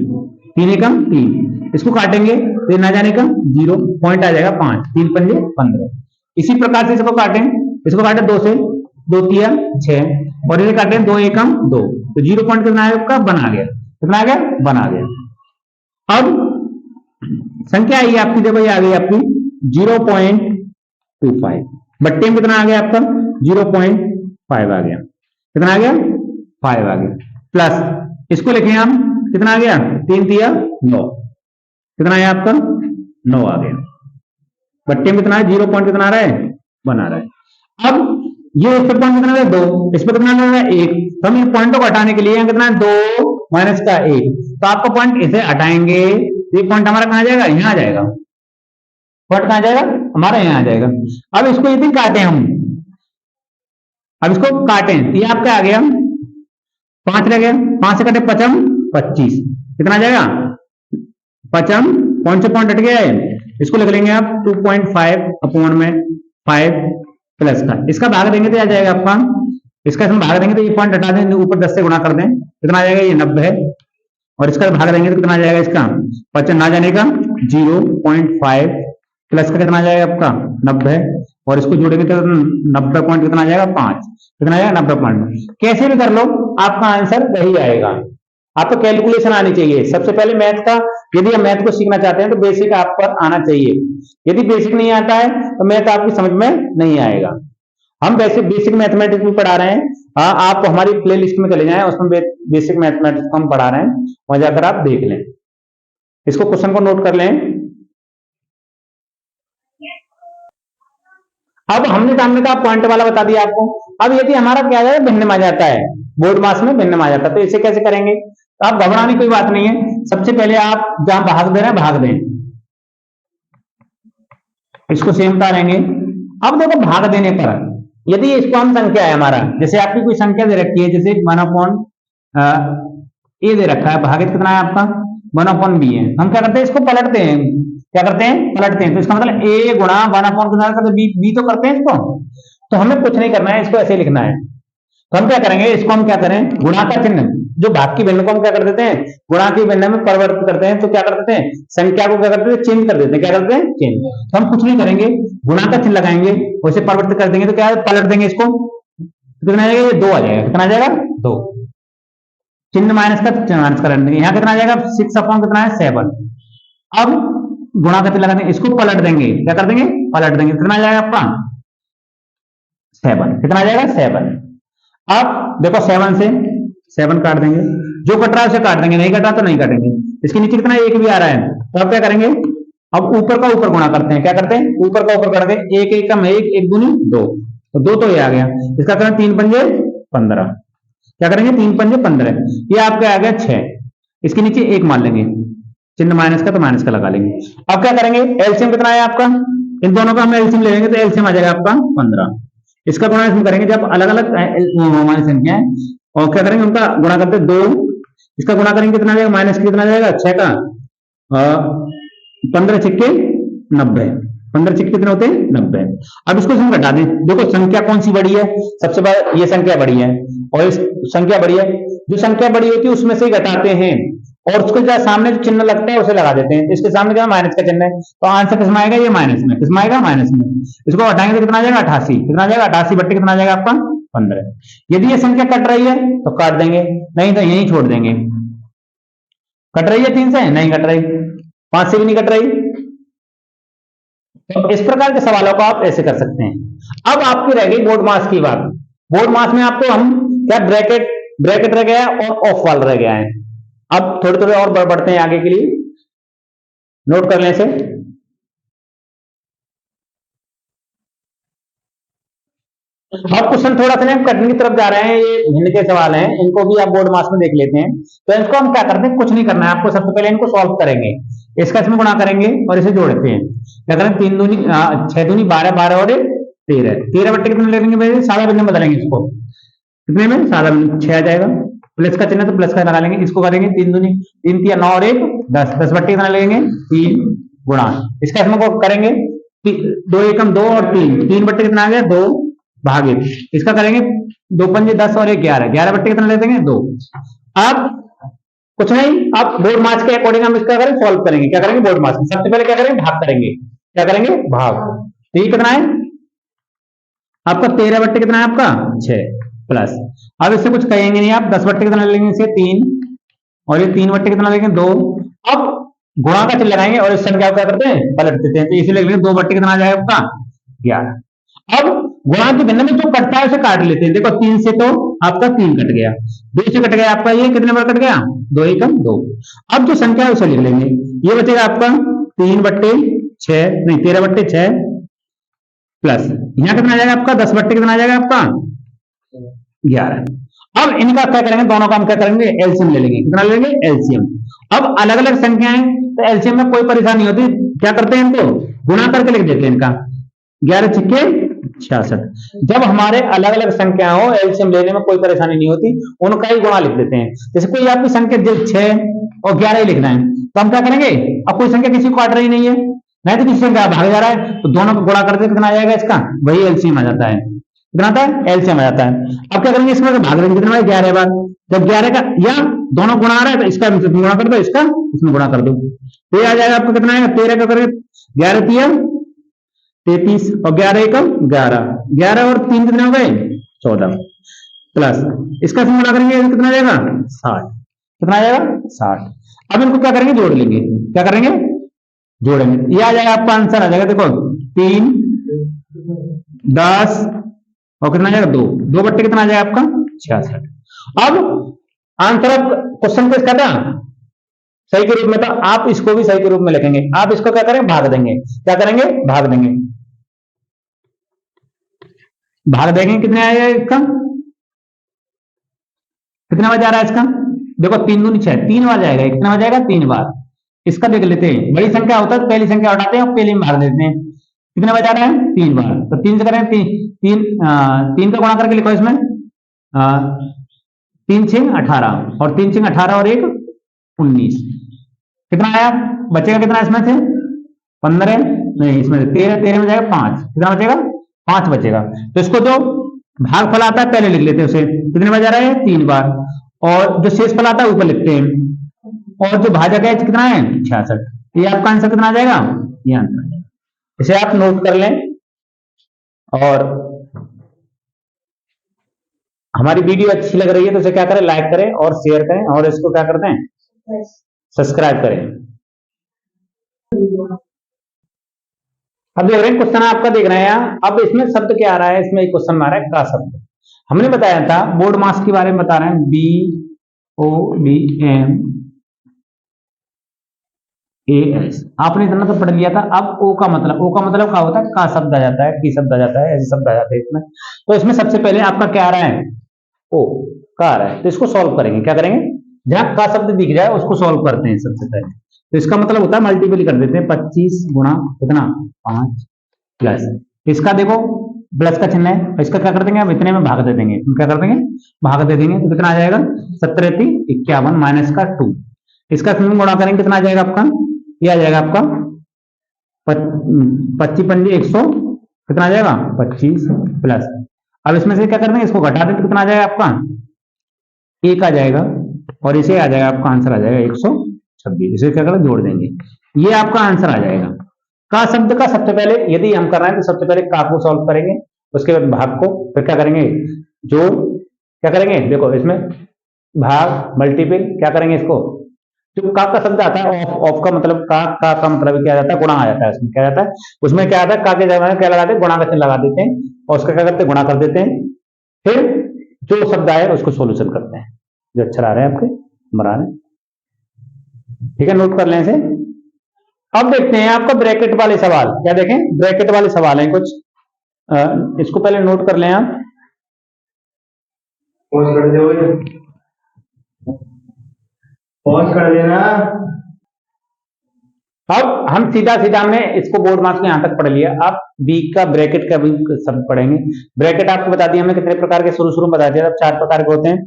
3 एकम 3। इसको काटेंगे तो ना जाने का 0 पॉइंट आ जाएगा 5, 3 पंजे 15। इसी प्रकार से इसको काटें, इसको काटें 2 से, 2 तिया 6, और इसे काटें 2 एकम 2, तो 0 पॉइंट कितना है आपका? बना गया। कितना आ गया? बना गया। अब संख्या आई आपकी, देखो ये आ गई आपकी 0.25, बट्टे में कितना आ गया आपका? 0.5 आ गया। कितना आ गया? 5 आ गया। प्लस इसको लिखें हम, कितना आ गया? 3 तिया 9, कितना है आपका? 9 आ गया। बट्टे में कितना है? 0 पॉइंट कितना आ रहा है? बना रहा है। अब ये इस पर पॉइंट कितना है? 2, इस पर कितना है? 1। तो हम इन पॉइंटों को हटाने के लिए कितना है? 2 माइनस का 1, तो आपका पॉइंट इसे हटाएंगे, ये पॉइंट हमारा कहां जाएगा? यहाँ आ जाएगा। पॉइंट कहां जाएगा? हमारा यहाँ आ जाएगा। अब इसको यदि काटें हम, अब इसको काटें, ये आपका आ गया 5 रह गया, 5 से कटे 5 25, कितना आ जाएगा? 5 कौन से पॉइंट हट गया है? इसको लिख लेंगे आप 2.5 अपॉन में 5 प्लस का, इसका भाग देंगे तो आ जाएगा आपका, इसका इसमें भाग देंगे तो ये पॉइंट हटा दें, ऊपर 10 से गुणा कर दें, कितना आ जाएगा? ये 90 है। और इसका भाग देंगे तो कितना आ जाएगा? इसका 5 ना जाने का 0.5 प्लस का कितना आ जाएगा आपका? 90, और इसको जोड़ेंगे तो 90 पॉइंट कितना आ जाएगा? 5, कितना आ जाएगा? 90 पॉइंट। कैसे भी कर लो आपका आंसर वही आएगा। आपको कैलकुलेशन आनी चाहिए सबसे पहले मैथ का। यदि आप मैथ को सीखना चाहते हैं तो बेसिक आप पर आना चाहिए। यदि बेसिक नहीं आता है तो मैथ आपकी समझ में नहीं आएगा। हम वैसे बेसिक मैथमेटिक्स भी पढ़ा रहे हैं, हाँ, आप हमारी प्ले लिस्ट में चले जाएं, उसमें बेसिक मैथमेटिक्स हम पढ़ा रहे हैं, वहां जाकर आप देख लें। इसको क्वेश्चन को नोट कर लें। अब हमने सामने का पॉइंट वाला बता दिया आपको। अब यदि हमारा क्या है? भिन्न आ जाता है, बोर्ड मास में भिन्न आ जाता है, तो इसे कैसे करेंगे? तो आप घबराने की कोई बात नहीं है। सबसे पहले आप जहां भाग दे रहे हैं भाग दें, इसको सेम उतारेंगे। अब देखो भाग देने पर यदि इसको हम संख्या है हमारा, जैसे आपकी कोई संख्या दे रखी है, जैसे 1/a दे रखा है, भागित कितना है आपका? 1/b है। हम क्या करते हैं? इसको पलटते हैं। क्या करते हैं? पलटते हैं। तो इसका मतलब a गुणा 1/, कितना करते हैं? b तो करते हैं इसको। तो हमें कुछ नहीं करना है, इसको ऐसे लिखना है। तो हम क्या करेंगे? इसको हम क्या करें? गुणा का चिन्ह, जो भाग की भिन्न को हम क्या कर देते हैं? गुणा की भिन्न में परिवर्तित करते हैं। तो क्या कर देते हैं? संख्या को क्या करते हैं? चेंज कर देते हैं। क्या करते हैं? चेंज। तो हम कुछ नहीं करेंगे, गुणा का चिन्ह लगाएंगे, उसे परिवर्तित कर देंगे, तो क्या है? पलट देंगे इसको, तो कितना आ जाएगा? ये 2 आ जाएगा। कितना आ जाएगा? 2। चिन्ह माइनस का चिन्ह माइनस कर देंगे, यहाँ कितना आ जाएगा? 6 अपॉन कितना है? 7। अब गुणा का चिन्ह लगा देंगे, इसको पलट देंगे। क्या कर देंगे? पलट देंगे। कितना आ जाएगा आपका? 7। कितना आ जाएगा? 7। अब देखो 7 से 7 काट देंगे, जो कट रहा है उसे काट देंगे, नहीं कटा तो नहीं काटेंगे। इसके नीचे कितना? 1 भी आ रहा है, तो अब क्या करेंगे? अब ऊपर का ऊपर गुणा करते हैं। क्या करते हैं? ऊपर का ऊपर करते हैं। 1 1 कम 1, 1 दूनी 2, तो 2 तो ये आ गया। इसका करें 3 पंजे 15। क्या करेंगे? 3 पंजे 15, ये आपका आ गया 6। इसके नीचे 1 मान लेंगे, चिन्ह माइनस का तो माइनस का लगा लेंगे। अब क्या करेंगे? एलसीएम कितना है आपका? इन दोनों का हम एलसीएम ले लेंगे, तो एलसीएम आ जाएगा आपका 15। इसका गुणा इसमें करेंगे जब अलग अलग हमारी संख्या है, और क्या करेंगे? उनका गुणा करते 2, इसका गुणा करेंगे कितना जाएगा? माइनस कितना जाएगा? 6 का 15 छिक्के 90, 15 छिक्के कितने होते हैं? 90। अब इसको हम घटा दें। देखो संख्या कौन सी बड़ी है? सबसे बड़ा ये संख्या बड़ी है, और इस संख्या बड़ी है। जो संख्या बड़ी होती है उसमें से घटाते हैं, और उसके जो सामने जो चिन्ह लगते हैं उसे लगा देते हैं। इसके सामने क्या माइनस का चिन्ह है, तो आंसर किसमें आएगा, ये माइनस में, किसमें आएगा, माइनस में। इसको हटाएंगे तो कितना आ जाएगा, 88, कितना आ जाएगा 88 बट्टे कितना आ जाएगा आपका 15। यदि ये संख्या कट रही है तो काट देंगे, नहीं तो यहीं छोड़ देंगे। कट रही है 3 से, नहीं कट रही, 5 से भी नहीं कट रही। तो इस प्रकार के सवालों को आप ऐसे कर सकते हैं। अब आपकी रह गई बोर्ड मास की बात। बोर्ड मास में आपको हम क्या ब्रैकेट रह गया है और ऑफ वाल रह गया है। अब थोड़े थोड़े और बढ़ते हैं आगे के लिए, नोट कर लें इसे। अब क्वेश्चन थोड़ा सा कठिन की तरफ जा रहे हैं, ये भिन्न के सवाल हैं, इनको भी आप बोर्ड मास में देख लेते हैं। तो इसको हम क्या करते हैं, कुछ नहीं करना है आपको, सबसे पहले इनको सॉल्व करेंगे, इसका इसमें गुणा करेंगे और इसे जोड़ते हैं। क्या करें, 3 दूनी 6 दूनी 12, 12 और 13, 13 बट्टे कितने ले लेंगे भाई, सादा बिंदु बदलेंगे इसको, कितने में सादा 6 आ जाएगा, प्लस का चिन्ह तो प्लस का लगा लेंगे, इसको करेंगे 3 दूनी 3 3 9 और 1 10, 10 बट्टे कितना लेंगे 3 गुणा, इसका इसमें करेंगे 2 एकम 2 और 3 बट्टे कितना आ गया 2 भागे, इसका करेंगे 2 पंजे 10 और 1 11, 11 बट्टे कितना ले देंगे 2। अब कुछ नहीं, अब बोर्ड मास के अकॉर्डिंग हम इसका करें सॉल्व करेंगे, क्या करेंगे बोर्ड मास में सबसे पहले क्या करेंगे भाग करेंगे, क्या करेंगे भाग, तो ये कितना है आपका 13 बट्टे कितना है आपका 6 प्लस, अब इससे कुछ कहेंगे नहीं आप, 10 बट्टे कितना लेंगे इसे 3 और ये 3 बट्टे कितना लेंगे 2। अब गुणा का चिन्ह लगाएंगे और इस संख्या को क्या करते हैं पलट देते हैं, तो इसे लिख लेंगे 2 बट्टे कितना आ जाएगा आपका 11। अब गुणा के भिन्न में जो कटता है उसे काट लेते हैं, देखो 3 से तो आपका 3 कट गया, 2 से कट गया आपका ये कितने बार कट गया 2 एकम 2। अब जो संख्या है उसे लिख लेंगे, ये बचेगा आपका 3 बट्टे 6 नहीं 13 बट्टे 6 प्लस यहां कितना आ जाएगा आपका 10 बट्टे कितना आ जाएगा आपका 11। अब इनका क्या करेंगे, दोनों का हम क्या करेंगे एलसीएम ले लेंगे, कितना लेंगे एलसीएम। अब अलग अलग संख्याएं तो एलसीएम में कोई परेशानी होती, क्या करते हैं इनको गुणा करके लिख देते हैं इनका, 11 छिक्के 66। जब हमारे अलग अलग संख्या हो एलसीएम लेने में कोई परेशानी नहीं होती, उनका ही गुणा लिख देते हैं। जैसे कोई आपकी संख्या 6 और 11 ही लिखना है तो हम क्या करेंगे, अब कोई संख्या किसी को काट रही नहीं है, नहीं तो किसी संख्या भाग जा रहा है तो दोनों को गुणा करते कितना आ जाएगा इसका, वही एलसीएम आ जाता है, कितना आता है एलसीएम आ जाता है। अब क्या करेंगे इसमें भाग देंगे कितना 11 बार, जब 11 का या दोनों गुणा आ रहा है तो इसका गुणा कर दो, इसका इसमें गुणा कर दो, तो ये आ जाएगा आपको कितना आएगा 13 का करेंगे 11 3 33 और 11 एकम 11, 11 और 3 कितने हो गए 14 प्लस इसका इसमें गुणा करेंगे कितना आ जाएगा 60, कितना आ जाएगा 60। अब इनको क्या करेंगे जोड़ लेंगे, क्या करेंगे जोड़ेंगे, ये आ जाएगा आपका आंसर आ जाएगा, देखो 3 10 और कितना आ जाएगा 2 बट्टे कितना आ जाएगा आपका 66। अब आंसर अब क्वेश्चन को इसका था सही के रूप में था, आप इसको भी सही के रूप में लिखेंगे, आप इसको क्या करेंगे भाग देंगे, क्या करेंगे भाग देंगे, भाग देंगे कितने आएगा इसका, कितने बार जा रहा है इसका, देखो 3 दूनी 6 3 बार जाएगा, कितना बार जाएगा 3 बार। इसका देख लेते हैं, बड़ी संख्या होता है तो पहली संख्या उठाते हैं और पहले में भाग देते हैं, कितने बार जा रहा है 3 बार, तो 3 से करें 3 का गुणा करके लिखो इसमें 3 6 18 और 3 6 18 और 1 19, कितना आया बचेगा कितना इसमें से 15 नहीं इसमें से 13 13 में जाएगा 5, कितना बचेगा 5 बचेगा। तो इसको जो भाग फल आता है पहले लिख लेते हैं उसे, कितने बार जा रहा है 3 बार, और जो शेष फल आता है ऊपर लिखते हैं, और जो भाजक है कितना है 66, ये आपका आंसर कितना आ जाएगा ये आंसर आ जाएगा। इसे आप नोट कर लें और हमारी वीडियो अच्छी लग रही है तो इसे क्या करें लाइक करें और शेयर करें और इसको क्या करते हैं सब्सक्राइब करें। अब देख रहे हैं क्वेश्चन आपका देख रहे हैं यहाँ, अब इसमें शब्द क्या आ रहा है, इसमें एक क्वेश्चन आ रहा है का शब्द, हमने बताया था बोर्ड मास के बारे में बता रहे हैं BODMAS, आपने इतना तो पढ़ लिया था। अब ओ का मतलब क्या होता है का शब्द आ जाता है, की शब्द आ जाता है, ऐसे शब्द आ जाते हैं इसमें। तो इसमें सबसे पहले आपका क्या आ रहा है ओ का आ रहा है, तो इसको सॉल्व करेंगे, क्या करेंगे जहां का शब्द दिख जाए उसको सॉल्व करते हैं सबसे पहले। तो इसका मतलब होता है मल्टीपल कर देते हैं 25 गुणा कितना 5 प्लस इसका देखो प्लस का चिन्ह है, इसका क्या कर देंगे आप इतने में भाग दे देंगे, क्या कर देंगे भाग दे देंगे, तो कितना आ जाएगा 17 51 माइनस का 2, इसका गुणा करेंगे कितना आ जाएगा आपका, ये आ जाएगा आपका 25 पंजे 100, कितना आ जाएगा 25 प्लस, अब इसमें से क्या कर देंगे इसको घटा देंगे, कितना आ जाएगा आपका 1 आ जाएगा और इसे आ जाएगा आपका आंसर आ जाएगा 126। इसे क्या करें, जोड़ देंगे, ये आपका आंसर आ जाएगा। का शब्द का सबसे पहले यदि हम कर रहे हैं तो सबसे पहले का को सॉल्व करेंगे, उसके बाद भाग को, फिर क्या करेंगे, जोड़, क्या करेंगे, देखो इसमें भाग मल्टीपल, क्या करेंगे इसको, जो का शब्द आता है ऑफ, ऑफ का मतलब का मतलब क्या जाता है, गुणा आ जाता है, उसमें क्या जाता है, उसमें क्या आता है, का के जगह में क्या लगाते हैं, गुणा का चिन्ह लगा देते हैं और उसका क्या करते हैं, गुणा कर देते हैं, फिर जो शब्द आए उसको सोल्यूशन करते हैं। जो अक्षर आ रहे हैं आपके बना रहे हैं, ठीक है, नोट कर लें इसे। अब देखते हैं आपका ब्रैकेट वाले सवाल, क्या देखें, ब्रैकेट वाले सवाल हैं कुछ, इसको पहले नोट कर लें आप। पॉज कर देना। अब हम सीधा सीधा हमने इसको बोर्ड मार्क्स में यहां तक पढ़ लिया। अब बी का ब्रैकेट का भी शब्द पढ़ेंगे। ब्रैकेट आपको बता दिया हमने कितने प्रकार के, शुरू में बता दिया, 4 प्रकार के होते हैं,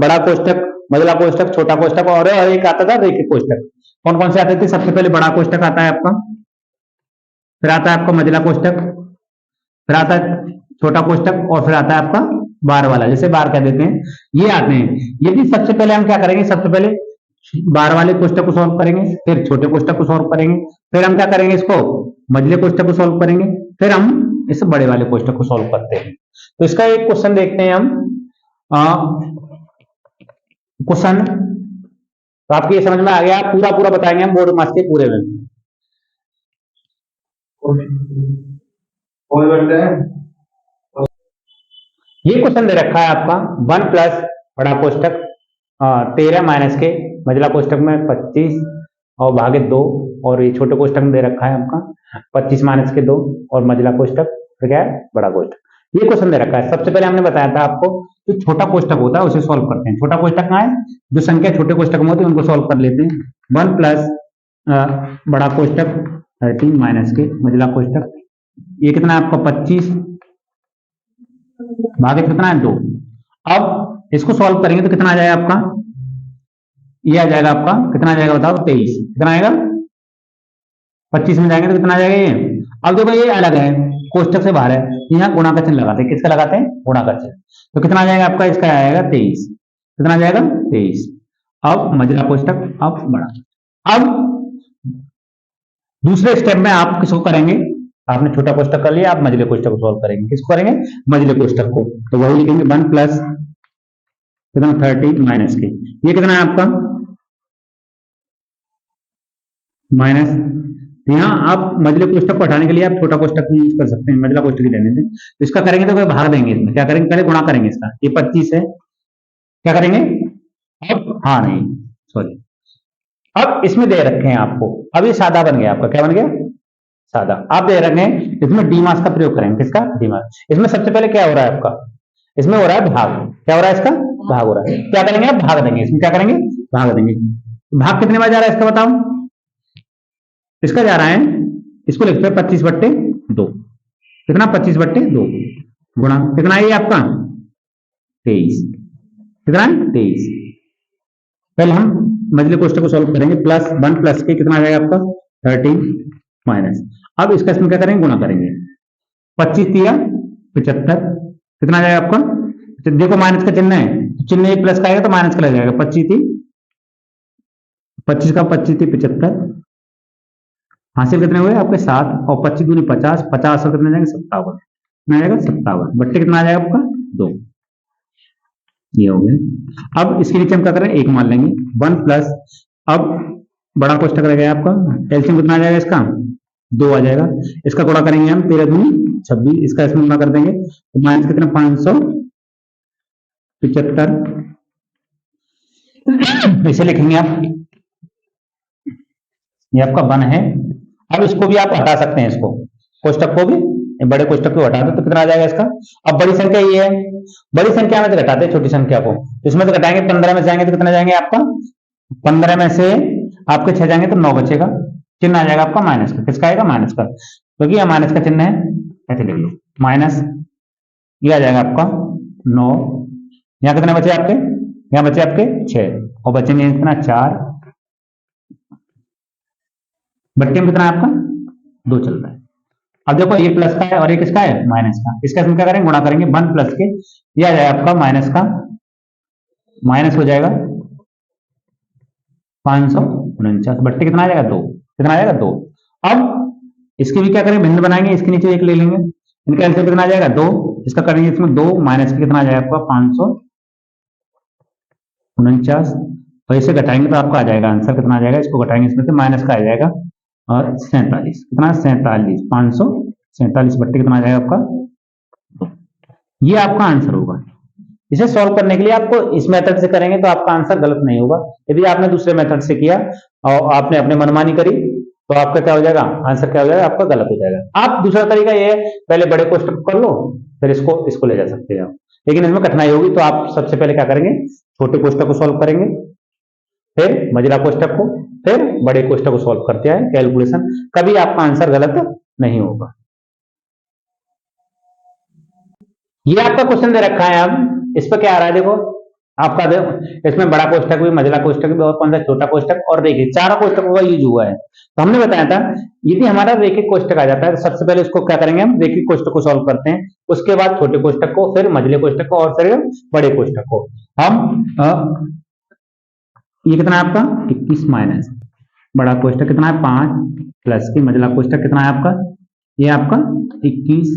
बड़ा कोष्टक, मझला कोष्टक, छोटा कोष्टक और एक आता था रेखिक कोष्टक। कौन कौन से आते थे, सबसे पहले बड़ा कोष्टक आता है आपका, फिर आता है आपका मझला कोष्टक, फिर आता है छोटा कोष्टक और फिर आता है आपका बार वाला, जैसे बार कह देते हैं, ये आते हैं। यदि सबसे पहले हम क्या करेंगे, सबसे पहले बार वाले कोष्टक को सॉल्व करेंगे, फिर छोटे कोष्टक को सॉल्व करेंगे, फिर हम क्या करेंगे, इसको मझले कोष्टक को सॉल्व करेंगे, फिर हम इस बड़े वाले कोष्टक को सॉल्व करते हैं। तो इसका एक क्वेश्चन देखते हैं हम, क्वेश्चन तो आपको ये समझ में आ गया, पूरा पूरा बताएंगे हम बोर्ड मार्क्स के पूरे में। ये क्वेश्चन दे रखा है आपका 1 प्लस बड़ा कोष्टक 13 माइनस के मझला कोष्टक में 25 और भागे 2, और ये छोटे कोष्टक में दे रखा है आपका 25 माइनस के 2 और मझला कोष्टक फिर क्या है, बड़ा कोष्टक। ये क्वेश्चन दे रखा है। सबसे पहले हमने बताया था आपको जो छोटा कोष्टक होता है उसे सॉल्व करते हैं। छोटा कोष्टक कहाँ है, जो संख्या छोटे कोष्टक में होती है उनको सॉल्व कर लेते हैं। 1 प्लस बड़ा कोष्टक 13 माइनस के मझला कोष्टक, ये कितना है आपका 25 भागे कितना है 2। अब इसको सॉल्व करेंगे तो कितना आ जाएगा आपका, ये आ जाएगा आपका, कितना आ जाएगा बताओ, 23। कितना आएगा, 25 में जाएंगे तो कितना आ जाएगा ये। अब देखो ये अलग है, कोष्टक से बाहर है, यहाँ गुणा का चिन्ह लगाते हैं, किसका लगाते हैं, गुणा का चिन्ह, तो कितना आ जाएगा आपका, इसका आएगा 23। कितना आ जाएगा 23। अब मझला कोष्टक, अब बड़ा। अब दूसरे स्टेप में आप किसको करेंगे, आपने छोटा कोष्टक कर लिया, आप मझले कोष्टक को सॉल्व करेंगे। किसको करेंगे, मझले कोष्टक को, तो वही लिखेंगे 1 प्लस कितना 30 माइनस के, ये कितना है आपका माइनस। यहाँ आप मझले कोष्टक को हटाने के लिए आप छोटा कोष्टक यूज कर सकते हैं, मझला कोष्टक ही रहने दें। तो इसका करेंगे तो कोई भाग देंगे, इसमें क्या करेंगे, पहले गुणा करेंगे इसका, ये 25 है, क्या करेंगे अब, हाँ नहीं सॉरी, अब इसमें दे रखे हैं आपको, अब ये सादा बन गया आपका, क्या बन गया, सादा। आप दे रखे हैं इसमें डी मास का प्रयोग करेंगे, किसका, डी मास। इसमें सबसे पहले क्या हो रहा है आपका, इसमें हो रहा है भाग, क्या हो रहा है, इसका भाग हो रहा है, क्या करेंगे आप, भाग देंगे, इसमें क्या करेंगे, भाग देंगे। भाग कितने बार जा रहा है इसका बताओ, इसका जा रहा है, इसको लिखते हैं 25/2, कितना 25/2 गुणा कितना है ये आपका 23, कितना है 23। पहले हम मझले कोष्टक को सॉल्व करेंगे, प्लस 1 प्लस के कितना आ जाएगा आपका 13 माइनस। अब इसका इसमें क्या करेंगे, गुणा करेंगे, 25 3 75, कितना आ जाएगा आपका, देखो माइनस का चिन्ह है, चिन्ह एक प्लस का आएगा तो माइनस का लग जाएगा, 25 का 25 थी 75, हासिल कितने हुए आपके 7, और 25 दूनी 50, 50 और कितने जाएंगे 57, कितना आएगा 57, बट्टे कितना आ जाएगा आपका 2, ये हो गया। अब इसके नीचे हम क्या करें, 1 मान लेंगे, 1 प्लस, अब बड़ा कोष्टक रह गया आपका, एलसीएम कितना आ जाएगा इसका 2 आ जाएगा, इसका गुणा करेंगे हम 13 दूनी 26, इसका इसमें गुणा कर देंगे तो माइनस कितना 575, इसे लिखेंगे आप, ये आपका 1 है। अब इसको भी आप हटा सकते हैं, इसको कोष्टक को भी, बड़े कोष्टक को हटा दो तो कितना आ जाएगा इसका। अब बड़ी संख्या ये है, बड़ी संख्या में से घटाते हैं छोटी संख्या को, इसमें से घटाएंगे 15 में से जाएंगे तो कितना जाएंगे आपका, 15 में से आपके 6 जाएंगे तो 9 बचेगा, चिन्ह आ जाएगा आपका माइनस का, किसका आएगा माइनस का, क्योंकि यह माइनस का चिन्ह है, ऐसे लिख लो माइनस, ये आ जाएगा आपका 9, यहाँ कितने बचे आपके, यहाँ बचे आपके 6 और बचेंगे कितना 4, बट्टे में कितना है आपका 2 चल रहा है। अब देखो ये प्लस का है और ये किसका है माइनस का, इसका इसमें क्या करेंगे गुणा करेंगे, 1 प्लस के, ये आ जाएगा आपका माइनस का, माइनस हो जाएगा 549 बट्टे कितना आ जाएगा 2, कितना आ जाएगा 2। अब इसकी भी क्या करें, भिन्न बनाएंगे, इसके नीचे 1 ले लेंगे, इनका आंसर कितना आ जाएगा 2, इसका करेंगे इसमें 2 माइनस के कितना आ जाएगा आपका 549, और इसे घटाएंगे तो आपका आ जाएगा आंसर कितना आ जाएगा, इसको घटाएंगे इसमें से माइनस का आ जाएगा और 47, कितना 47, 547 बट्टे कितना आ जाएगा आपका 2। ये आपका आंसर होगा। इसे सॉल्व करने के लिए आपको इस मेथड से करेंगे तो आपका आंसर गलत नहीं होगा। यदि आपने दूसरे मेथड से किया और आपने अपने मनमानी करी तो आपका क्या हो जाएगा, आंसर क्या हो जाएगा, आपका गलत हो जाएगा। आप दूसरा तरीका ये है, पहले बड़े कोष्टक कर लो, फिर इसको ले जा सकते हैं आप, लेकिन इसमें कठिनाई होगी तो आप सबसे पहले क्या करेंगे, छोटे कोष्टक को सॉल्व करेंगे, फिर मझला कोष्टक को, फिर बड़े कोष्टक को सॉल्व करते हैं कैलकुलेशन, कभी आपका आंसर गलत नहीं होगा। ये आपका क्वेश्चन दे रखा है, अब इस पर क्या आ रहा है देखो, आपका देखो इसमें बड़ा कोष्टक भी, मझला कोष्टक भी और कौन सा छोटा कोष्टक और रेखिक, चारों कोष्टकों का यूज हुआ है। तो हमने बताया था यदि हमारा रेखिक कोष्टक आ जाता है तो सबसे पहले उसको क्या करेंगे, हम रेखिक कोष्टक को सॉल्व करते हैं, उसके बाद छोटे कोष्टक को, फिर मझले कोष्टक को और फिर बड़े कोष्टक को। हम ये कितना है आपका 21 माइनस बड़ा कोष्टक कितना है 5 प्लस की मझला कोष्टक कितना है आपका, ये आपका 21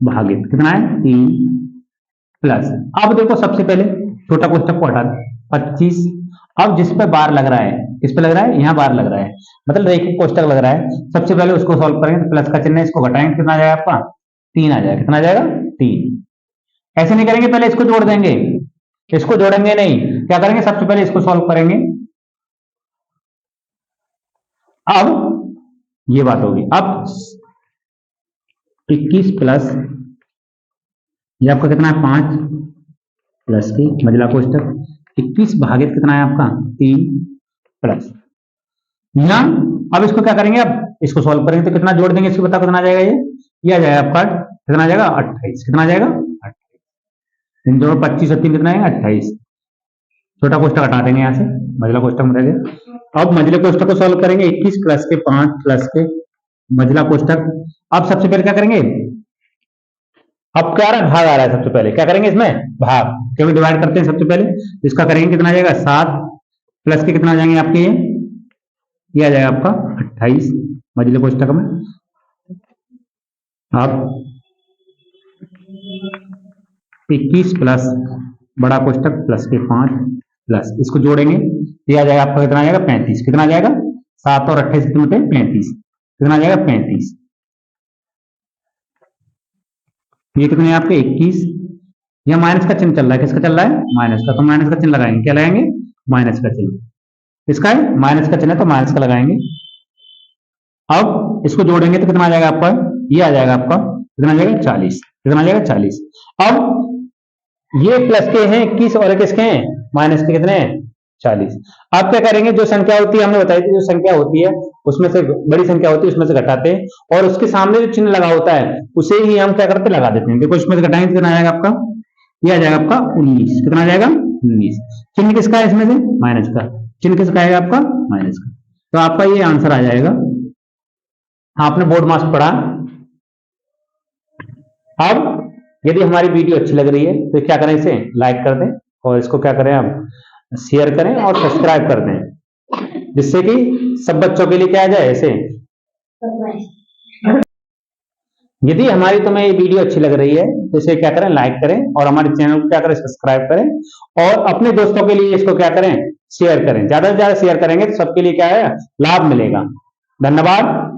भागित कितना है 3 प्लस। अब देखो सबसे पहले छोटा कोष्टक को हटा दे 25, अब जिस पे बार लग रहा है, किस पे लग रहा है, यहाँ बार लग रहा है, मतलब रेखिक कोष्टक लग रहा है, सबसे पहले उसको सॉल्व करेंगे तो प्लस का चिन्ह इसको घटाएंगे कितना आ जाएगा आपका 3 आ जाएगा, कितना आ जाएगा 3। ऐसे नहीं करेंगे, पहले इसको जोड़ देंगे, इसको जोड़ेंगे नहीं, क्या करेंगे सबसे पहले इसको सॉल्व करेंगे। अब ये बात होगी, अब 21 प्लस ये आपका कितना है 5 प्लस की मझला कोष्टक 21 भागित कितना है आपका 3 प्लस यहां। अब इसको क्या करेंगे, अब इसको सॉल्व करेंगे तो कितना जोड़ देंगे, इसको बता कितना आ जाएगा, ये आ जाएगा आपका कितना आ जाएगा 28, कितना आ जाएगा 28, जोड़ 25 और 3 कितना आएगा 28। छोटा कोष्टक हटा देंगे यहाँ से, मझला कोष्टक में रहेगा। अब मझले कोष्टक को सॉल्व करेंगे 21 प्लस के 5 प्लस के मझला कोष्टक। अब सबसे पहले क्या करेंगे, अब क्या रहा भाग आ रहा है, सबसे पहले क्या करेंगे इसमें भाग, क्योंकि डिवाइड करते हैं सबसे पहले, इसका करेंगे कितना आ जाएगा 7 प्लस के कितना आ जाएंगे आपके ये आ जाएगा आपका 28 मझले कोष्टक में। अब 21 प्लस बड़ा कोष्टक प्लस के 5 प्लस इसको जोड़ेंगे, ये आ जाएगा आपका कितना आ जाएगा 35, कितना आ जाएगा 7 और 28 कितने 35, कितना आ जाएगा 35। ये कितने आपके 21, यह माइनस का चिन्ह चल रहा है, किसका चल रहा है माइनस का, तो माइनस का चिन्ह लगाएंगे, क्या लगाएंगे माइनस का चिन्ह, इसका है माइनस का चिन्ह है तो माइनस का लगाएंगे। अब इसको जोड़ेंगे तो कितना आ जाएगा आपका, ये आ जाएगा आपका कितना आ जाएगा 40, कितना आ जाएगा 40। अब ये प्लस के हैं 21 और किसके हैं माइनस के कितने हैं 40। अब क्या करेंगे, जो संख्या होती है हमने बताई थी, जो संख्या होती है उसमें से बड़ी संख्या होती है उसमें से घटाते हैं और उसके सामने जो चिन्ह लगा होता है उसे ही हम क्या करते लगा देते हैं। देखो इसमें से घटाएंगे कितना आ जाएगा आपका, ये आ जाएगा आपका 19, कितना आ जाएगा 19। चिन्ह किसका है इसमें से माइनस का, चिन्ह किसका आएगा आपका माइनस का, तो आपका ये आंसर आ जाएगा। आपने बोर्ड मार्क्स पढ़ा। अब यदि हमारी वीडियो अच्छी लग रही है तो क्या करें, इसे लाइक कर दें और इसको क्या करें आप शेयर करें और सब्सक्राइब कर दें, जिससे कि सब बच्चों के लिए क्या आ जाए ऐसे। यदि हमारी तुम्हें ये वीडियो अच्छी लग रही है तो इसे क्या करें लाइक करें और हमारे चैनल को क्या करें सब्सक्राइब करें और अपने दोस्तों के लिए इसको क्या करें शेयर करें। ज्यादा से ज्यादा शेयर करेंगे तो सबके लिए क्या है लाभ मिलेगा। धन्यवाद।